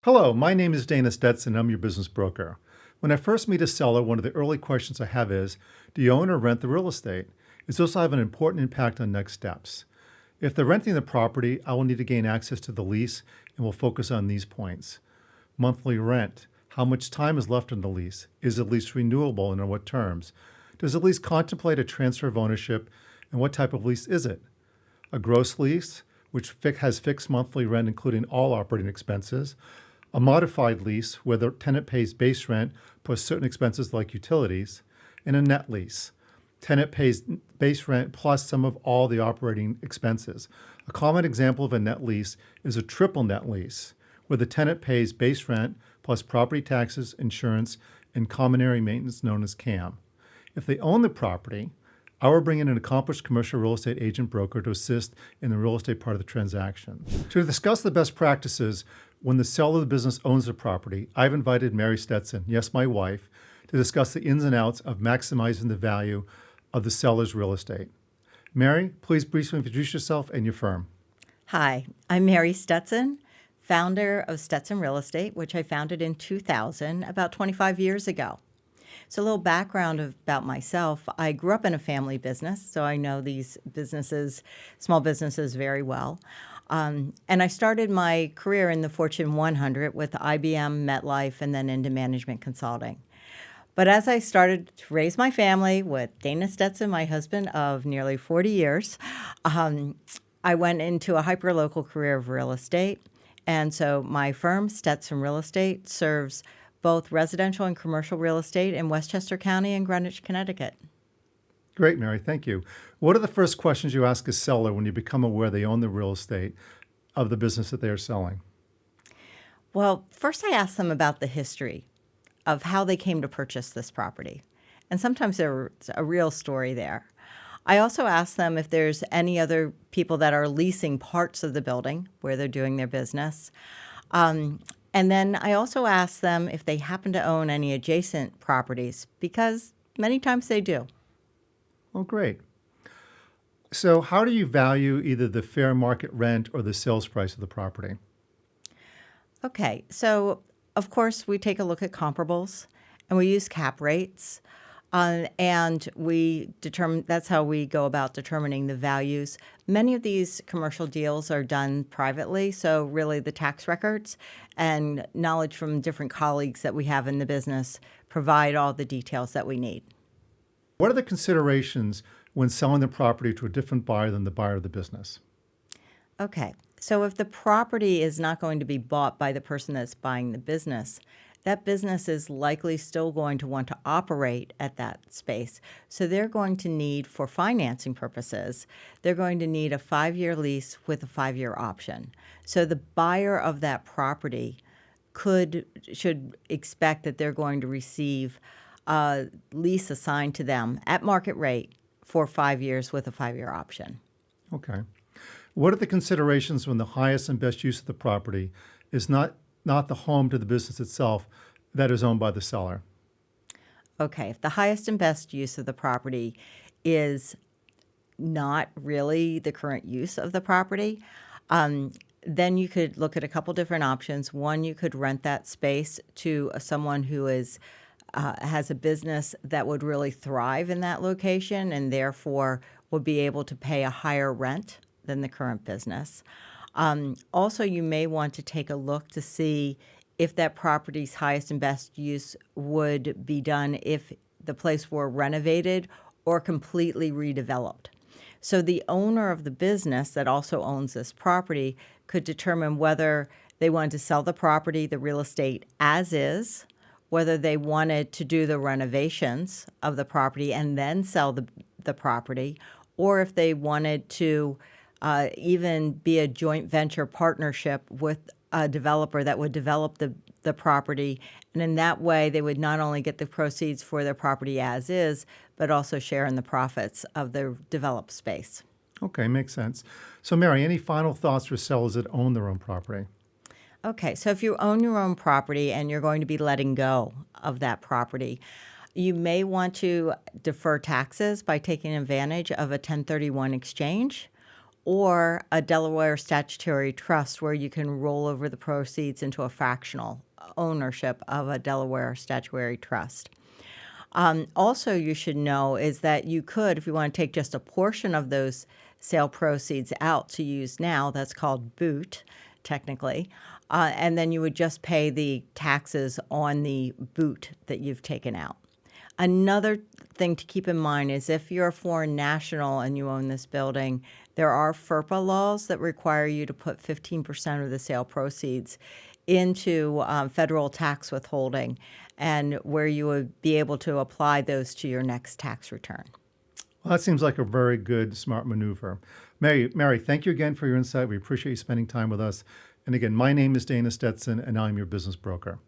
Hello, my name is Dana Stetson. I'm your business broker. When I first meet a seller, one of the early questions I have is, do you own or rent the real estate? Does this have an important impact on next steps? If they're renting the property, I will need to gain access to the lease, and we'll focus on these points. Monthly rent. How much time is left on the lease? Is the lease renewable and on what terms? Does the lease contemplate a transfer of ownership, and what type of lease is it? A gross lease, which has fixed monthly rent including all operating expenses. A modified lease, where the tenant pays base rent plus certain expenses like utilities. And a net lease. Tenant pays base rent plus some of all the operating expenses. A common example of a net lease is a triple net lease, where the tenant pays base rent plus property taxes, insurance, and common area maintenance known as CAM. If they own the property, I will bring in an accomplished commercial real estate agent broker to assist in the real estate part of the transaction. To discuss the best practices when the seller of the business owns the property, I've invited Mary Stetson, yes, my wife, to discuss the ins and outs of maximizing the value of the seller's real estate. Mary, please briefly introduce yourself and your firm. Hi, I'm Mary Stetson, founder of Stetson Real Estate, which I founded in 2000, about 25 years ago. So a little background about myself. I grew up in a family business, so I know these businesses, small businesses, very well. And I started my career in the Fortune 100 with IBM, MetLife, and then into management consulting. But as I started to raise my family with Dana Stetson, my husband of nearly 40 years, I went into a hyper-local career of real estate. And so my firm, Stetson Real Estate, serves both residential and commercial real estate in Westchester County and Greenwich, Connecticut. Great, Mary, thank you. What are the first questions you ask a seller when you become aware they own the real estate of the business that they are selling? Well, first I ask them about the history of how they came to purchase this property. And sometimes there's a real story there. I also ask them if there's any other people that are leasing parts of the building where they're doing their business. And then I also ask them if they happen to own any adjacent properties, because many times they do. Oh, great. So how do you value either the fair market rent or the sales price of the property? Okay, so of course we take a look at comparables and we use cap rates. And we determine, that's how we go about determining the values. Many of these commercial deals are done privately, so really the tax records and knowledge from different colleagues that we have in the business provide all the details that we need. What are the considerations when selling the property to a different buyer than the buyer of the business? Okay, so if the property is not going to be bought by the person that's buying the business, that business is likely still going to want to operate at that space. So they're going to need, for financing purposes, they're going to need a 5-year lease with a 5-year option. So the buyer of that property should expect that they're going to receive a lease assigned to them at market rate for 5 years with a 5-year option. Okay. What are the considerations when the highest and best use of the property is not the home to the business itself that is owned by the seller? Okay, if the highest and best use of the property is not really the current use of the property, then you could look at a couple different options. One, you could rent that space to someone who has a business that would really thrive in that location and therefore would be able to pay a higher rent than the current business. Also, you may want to take a look to see if that property's highest and best use would be done if the place were renovated or completely redeveloped. So the owner of the business that also owns this property could determine whether they wanted to sell the property, the real estate as is, whether they wanted to do the renovations of the property and then sell the property, or if they wanted to even be a joint venture partnership with a developer that would develop the property. And in that way, they would not only get the proceeds for their property as is, but also share in the profits of the developed space. Okay, makes sense. So Mary, any final thoughts for sellers that own their own property? Okay, so if you own your own property and you're going to be letting go of that property, you may want to defer taxes by taking advantage of a 1031 exchange, or a Delaware statutory trust where you can roll over the proceeds into a fractional ownership of a Delaware statutory trust. Also, you should know is that you could, if you want to take just a portion of those sale proceeds out to use now, that's called boot, technically, and then you would just pay the taxes on the boot that you've taken out. Another thing to keep in mind is if you're a foreign national and you own this building, there are FERPA laws that require you to put 15% of the sale proceeds into federal tax withholding, and where you would be able to apply those to your next tax return. Well, that seems like a very good, smart maneuver. Mary, thank you again for your insight. We appreciate you spending time with us. And again, my name is Dana Stetson, and I'm your business broker.